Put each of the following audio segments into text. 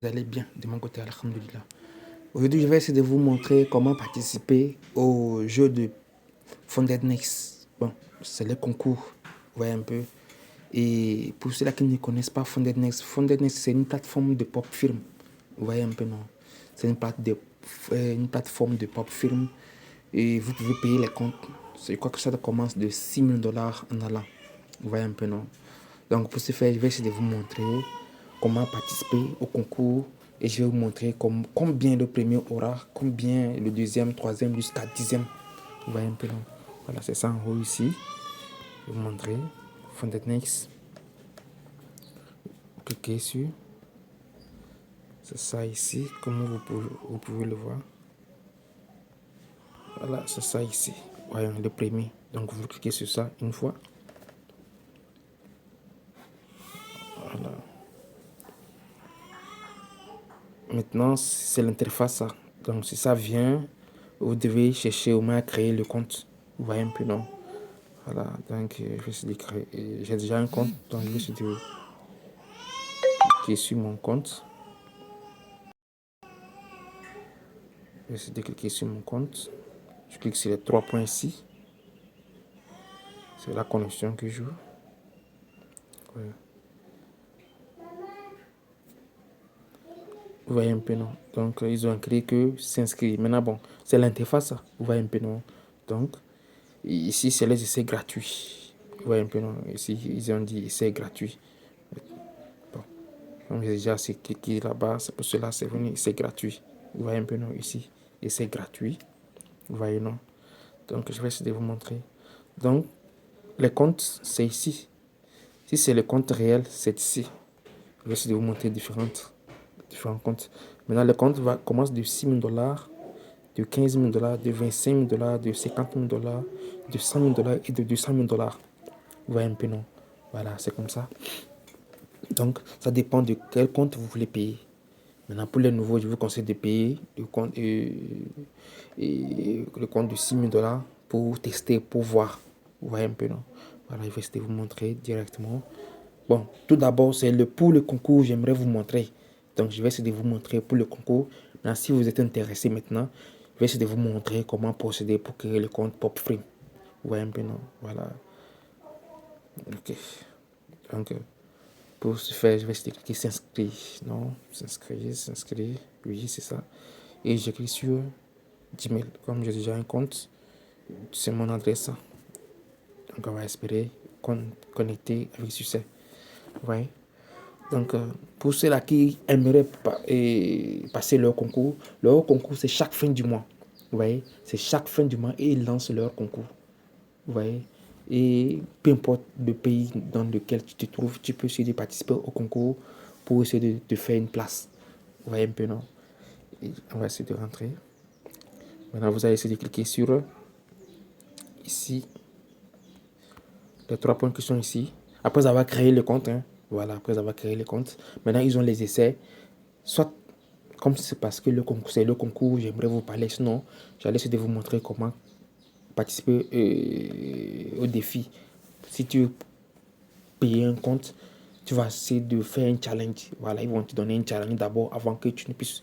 Vous allez bien de mon côté, alhamdoulilah. Aujourd'hui, je vais essayer de vous montrer comment participer au jeu de Founded Next. Bon, c'est le concours, vous voyez un peu. Et pour ceux-là qui ne connaissent pas Founded Next, c'est une plateforme de pop film. Vous voyez un peu, non? C'est une plateforme de pop film. Et vous pouvez payer les comptes. Je crois que ça commence de 6 000 $ en allant. Vous voyez un peu, non? Donc, pour ce faire, je vais essayer de vous montrer comment participer au concours et je vais vous montrer combien le premier aura, combien le deuxième, troisième, jusqu'à dixième. Vous voyez un peu là. Voilà, c'est ça en haut ici. Je vais vous montrer. Founded Next. Cliquez sur. C'est ça ici, comme vous pouvez le voir. Voilà, c'est ça ici. Voyons le premier. Donc vous cliquez sur ça une fois. Voilà. Maintenant, c'est l'interface. Donc si ça vient, vous devez chercher au moins à créer le compte. Vous voyez un peu, non? Voilà, donc je vais essayer de créer. J'ai déjà un compte, donc je vais essayer de cliquer sur mon compte. Je vais essayer de cliquer sur mon compte. Je clique sur les 3 points ici. C'est la connexion que je joue. Ouais. Vous voyez un peu, non? Donc ils ont écrit que s'inscrire. Maintenant, bon, c'est l'interface. Vous voyez un peu, non? Donc, ici, c'est les essais gratuits. Vous voyez un peu, non? Ici, ils ont dit essais gratuits. Bon, donc j'ai déjà cliqué là-bas. C'est pour cela c'est venu, c'est gratuit. Vous voyez un peu, non? Ici, essais gratuits. Vous voyez, non? Donc, je vais essayer de vous montrer. Donc, les comptes, c'est ici. Si c'est le compte réel, c'est ici. Je vais essayer de vous montrer différents comptes. Maintenant, le compte commence de 6 000 $, de 15 000 $, de 25 000 $, de 50 000 $, de 100 000 $ et de 200 000 $. Vous voyez un peu, non? Voilà, c'est comme ça. Donc, ça dépend de quel compte vous voulez payer. Maintenant, pour les nouveaux, je vous conseille de payer le compte de 6 000 $ pour tester, pour voir. Vous voyez un peu, non? Voilà, je vais essayer de vous montrer directement. Bon, tout d'abord, pour le concours, j'aimerais vous montrer. Donc, je vais essayer de vous montrer pour le concours. Maintenant, si vous êtes intéressé maintenant, je vais essayer de vous montrer comment procéder pour créer le compte PopFrame. Vous voyez un peu, non? Voilà. Ok. Donc, pour ce faire, je vais essayer de cliquer s'inscrire. Non, s'inscrire. Oui, c'est ça. Et je clique sur Gmail. Comme j'ai déjà un compte, c'est mon adresse. Donc, on va espérer connecter avec succès. Vous voyez? Donc, pour ceux-là qui aimeraient passer leur concours, c'est chaque fin du mois. Vous voyez? C'est chaque fin du mois et ils lancent leur concours. Vous voyez? Et peu importe le pays dans lequel tu te trouves, tu peux essayer de participer au concours pour essayer de faire une place. Vous voyez un peu, non? Et on va essayer de rentrer. Maintenant, vous allez essayer de cliquer sur ici, les 3 points qui sont ici. Après avoir créé le compte, hein, voilà, après avoir créé le compte, maintenant ils ont les essais. Soit, comme c'est parce que c'est le concours, j'aimerais vous parler, sinon, j'allais essayer de vous montrer comment participer au défi. Si tu veux payer un compte, tu vas essayer de faire un challenge. Voilà, ils vont te donner un challenge d'abord avant que tu ne puisses,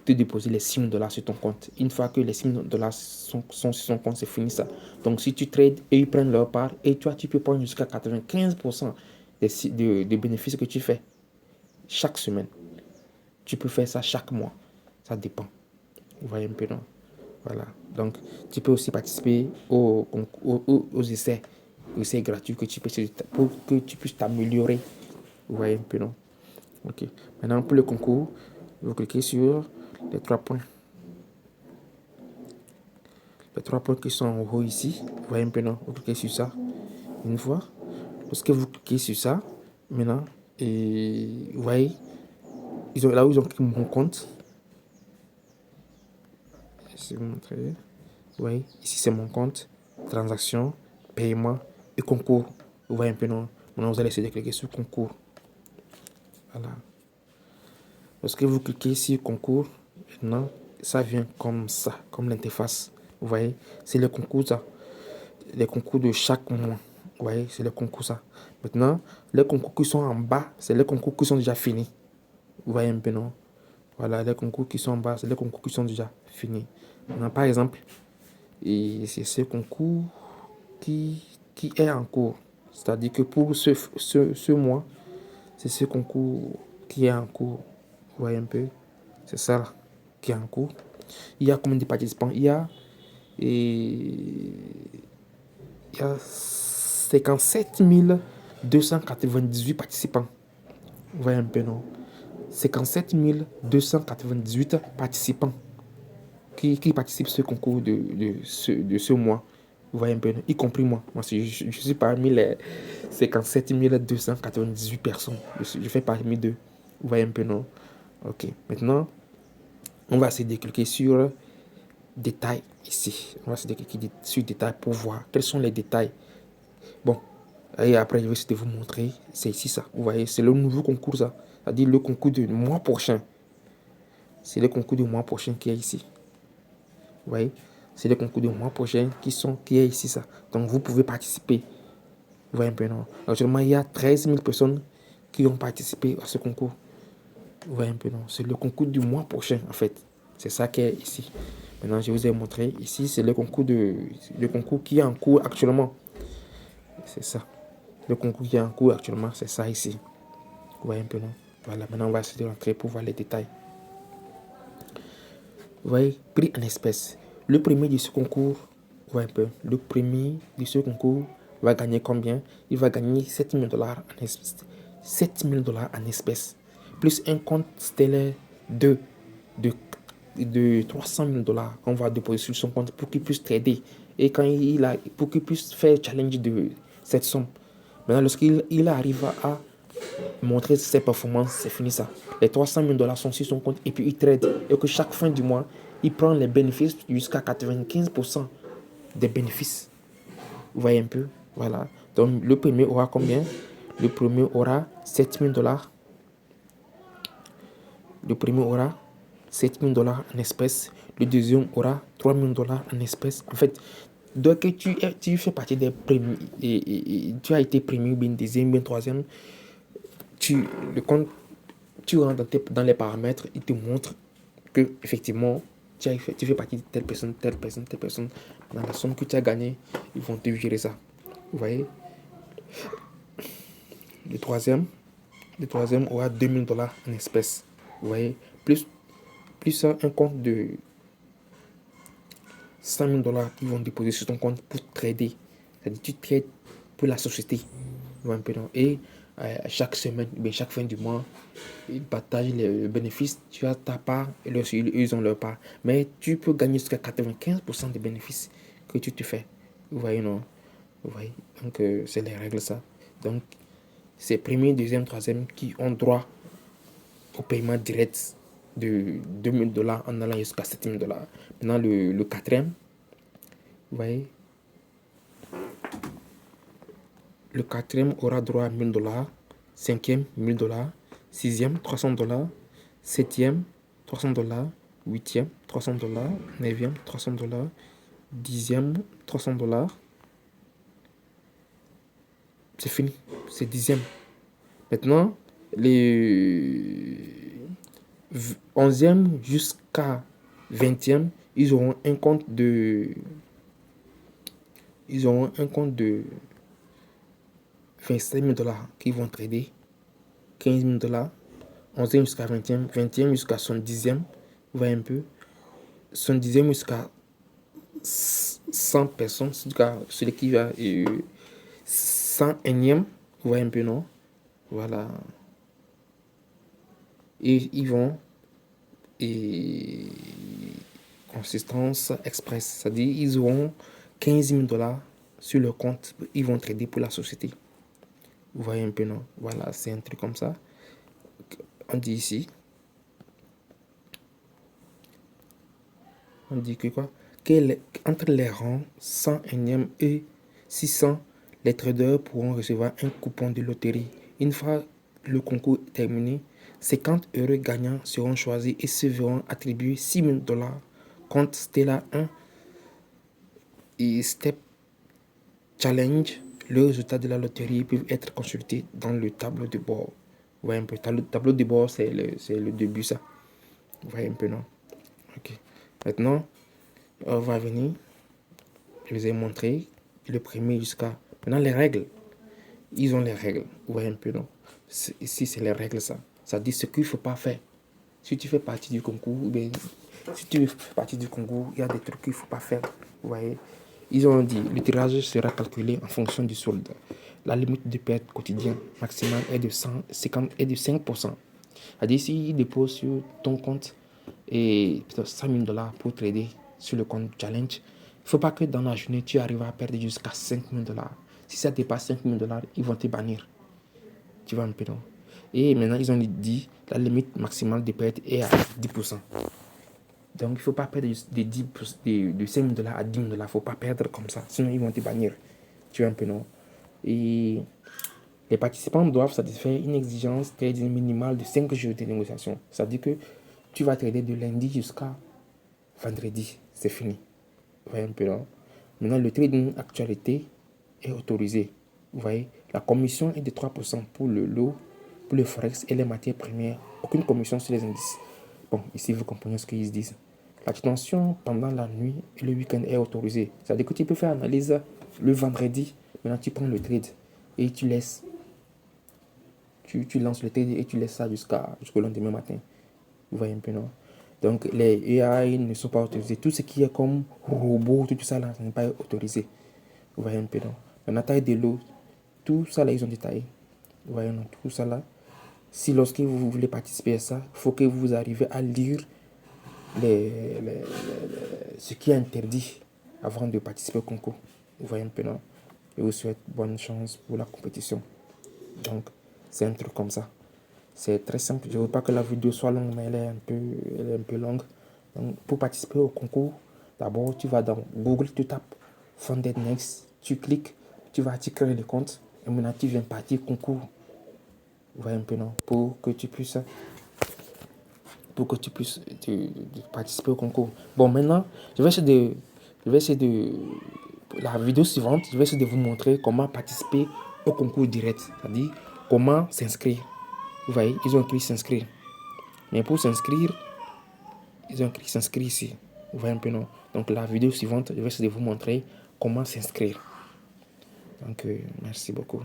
te déposer les 6 000 $ sur ton compte. Une fois que les 6 000 $ sont sur son compte, c'est fini ça. Donc si tu trades et ils prennent leur part, et toi tu peux prendre jusqu'à 95% des bénéfices que tu fais chaque semaine. Tu peux faire ça chaque mois. Ça dépend. Vous voyez un peu, non? Voilà. Donc, tu peux aussi participer aux essais gratuits que tu peux, pour que tu puisses t'améliorer. Vous voyez un peu, non? Ok. Maintenant, pour le concours, vous cliquez sur les 3 points. Les 3 points qui sont en haut ici. Vous voyez un peu, non? Vous cliquez sur ça. Une fois. Lorsque vous cliquez sur ça, maintenant, et vous voyez, là où ils ont créé mon compte. Je vais vous montrer. Vous voyez, ici c'est mon compte, transaction, paiement et concours. Vous voyez un peu, non? Maintenant, vous allez essayer de cliquer sur concours. Voilà. Lorsque vous cliquez sur concours, maintenant, ça vient comme ça, comme l'interface. Vous voyez, c'est le concours, ça. Les concours de chaque mois. Vous voyez, c'est les concours ça. Maintenant, les concours qui sont en bas, c'est les concours qui sont déjà finis. Vous voyez un peu, non? Voilà, les concours qui sont en bas, c'est les concours qui sont déjà finis. Maintenant, par exemple, et c'est ce concours qui est en cours. C'est-à-dire que pour ce mois, c'est ce concours qui est en cours. Vous voyez un peu? C'est ça là, qui est en cours. Il y a combien de participants? Et, il y a 57 298 participants. Vous voyez un peu, non? 57 298 participants qui participent à ce concours de ce mois. Vous voyez un peu, y compris moi. Moi, je suis parmi les 57 298 personnes. Je fais parmi d'eux. Vous voyez un peu, non? Ok. Maintenant, on va essayer de cliquer sur détails ici. On va essayer de cliquer sur détails pour voir quels sont les détails. Bon. Et après, je vais essayer de vous montrer. C'est ici, ça. Vous voyez, c'est le nouveau concours, ça. C'est-à-dire le concours du mois prochain. C'est le concours du mois prochain qui est ici. Vous voyez, c'est le concours du mois prochain qui est ici, ça. Donc, vous pouvez participer. Vous voyez un peu, non? Actuellement, il y a 13 000 personnes qui ont participé à ce concours. Vous voyez un peu, non? C'est le concours du mois prochain, en fait. C'est ça qui est ici. Maintenant, je vous ai montré. Ici, c'est le concours qui est en cours actuellement. C'est ça. Le concours qui est en cours actuellement, c'est ça ici. Vous voyez un peu, non? Voilà, maintenant, on va essayer de rentrer pour voir les détails. Vous voyez, prix en espèces. Le premier de ce concours, vous voyez un peu, le premier de ce concours va gagner combien? Il va gagner 7 000 dollars en espèces. 7 000 dollars en espèces. Plus un compte stellaire de 300 000 dollars qu'on va déposer sur son compte pour qu'il puisse trader. Et pour qu'il puisse faire challenge de cette somme. Maintenant, lorsqu'il arrive à montrer ses performances, c'est fini ça. Les 300 000 dollars sont sur son compte et puis il trade. Et que chaque fin du mois, il prend les bénéfices jusqu'à 95% des bénéfices. Vous voyez un peu? Voilà. Donc le premier aura combien? Le premier aura 7 000 dollars. Le premier aura 7 000 dollars en espèces. Le deuxième aura 3 000 dollars en espèces. En fait, dès que tu fais partie des premiers et tu as été premier, bien deuxième, bien troisième, le compte, tu rentres dans les paramètres, il te montre que effectivement tu fais partie de telle personne, telle personne, telle personne. Dans la somme que tu as gagnée, ils vont te virer ça. Vous voyez? Le troisième aura 2 000 dollars en espèces. Vous voyez? Plus un compte de 100 000 dollars qu'ils vont déposer sur ton compte pour trader. C'est-à-dire tu trades pour la société. Et chaque semaine, chaque fin du mois, ils partagent les bénéfices. Tu as ta part et ils ont leur part. Mais tu peux gagner jusqu'à 95% des bénéfices que tu te fais. Vous voyez, non? Vous voyez? Donc, c'est les règles, ça. Donc, c'est premier, deuxième, troisième qui ont droit au paiement direct de 2 000 dollars en allant jusqu'à 7 000 dollars. Maintenant, le quatrième, vous voyez, le quatrième aura droit à 1 000 dollars. Cinquième, 1 000 dollars. Sixième, 300 dollars. Septième, 300 dollars. Huitième, 300 dollars. Neuvième, 300 dollars. Dixième, 300 dollars. C'est fini. C'est dixième. Maintenant, les 11e jusqu'à 20e, ils auront un compte de 25 000 dollars qui vont trader. 15 000 dollars. 11e jusqu'à 20e. 20e jusqu'à son 10e. Vous voyez un peu. Son 10e jusqu'à 100 personnes. En tout cas, celui qui va 101e. Vous voyez un peu, non? Voilà. Et ils vont consistance express. C'est-à-dire ils auront 15 000 dollars sur leur compte. Ils vont trader pour la société. Vous voyez un peu, non? Voilà, c'est un truc comme ça. On dit ici. On dit que quoi? Entre les rangs 101e et 600, les traders pourront recevoir un coupon de loterie. Une fois le concours terminé, 50 heureux gagnants seront choisis et se verront attribuer 6 000 dollars contre Stella 1 et Step Challenge Les résultats de la loterie peuvent être consultés dans le tableau de bord. Vous voyez un peu, le tableau de bord, c'est le début, ça. Vous voyez un peu, non? Ok. Maintenant, on va venir. Je vous ai montré le premier jusqu'à... Maintenant, les règles. Ils ont les règles. Vous voyez un peu, non? Ici, c'est les règles, ça. Ça dit ce qu'il ne faut pas faire. Si tu fais partie du concours, bien, si tu fais partie du concours, il y a des trucs qu'il ne faut pas faire. Vous voyez? Ils ont dit, le tirage sera calculé en fonction du solde. La limite de perte quotidienne maximale est de 150 et de 5%. C'est-à-dire, s'ils déposent sur ton compte et peut-être 100 000 dollars pour trader sur le compte challenge, il ne faut pas que dans la journée, tu arrives à perdre jusqu'à 5 000 dollars. Si ça dépasse 5 000 dollars, ils vont te bannir. Tu vois un peu, non? Et maintenant, ils ont dit la limite maximale de perte est à 10%. Donc, il ne faut pas perdre de 5 000 dollars à 10 000 dollars. Il ne faut pas perdre comme ça. Sinon, ils vont te bannir. Tu vois un peu, non? Et les participants doivent satisfaire une exigence trading minimale de 5 jours de négociation. Ça veut dire que tu vas trader de lundi jusqu'à vendredi. C'est fini. Vous voyez un peu, non? Maintenant, le trading actualité est autorisé. Vous voyez, la commission est de 3% pour le lot, pour le forex et les matières premières. Aucune commission sur les indices. Bon, ici, vous comprenez ce qu'ils disent. La détention pendant la nuit et le week-end est autorisée. C'est-à-dire que tu peux faire analyse le vendredi. Maintenant, tu prends le trade et tu laisses. Tu lances le trade et tu laisses ça jusqu'au lendemain matin. Vous voyez un peu, non? Donc, les AI ne sont pas autorisés. Tout ce qui est comme robot, tout ça là, ça n'est pas autorisé. Vous voyez un peu, non? La taille de l'eau, tout ça là, ils ont détaillé. Vous voyez, non? Tout ça là. Si lorsque vous voulez participer à ça, il faut que vous arriviez à lire ce qui est interdit avant de participer au concours. Vous voyez un peu, non? Je vous souhaite bonne chance pour la compétition. Donc, c'est un truc comme ça. C'est très simple. Je ne veux pas que la vidéo soit longue, mais elle est un peu longue. Donc, pour participer au concours, d'abord, tu vas dans Google, tu tapes Funded Next, tu cliques, tu vas créer le compte. Et maintenant, tu viens partir concours. Vous voyez un peu, non? Pour que tu puisses participer au concours. Bon, maintenant, la vidéo suivante, je vais essayer de vous montrer comment participer au concours direct. C'est-à-dire, comment s'inscrire. Vous voyez, ils ont écrit s'inscrire. Mais pour s'inscrire, ils ont écrit s'inscrire ici. Vous voyez un peu, non? Donc, la vidéo suivante, je vais essayer de vous montrer comment s'inscrire. Donc, merci beaucoup.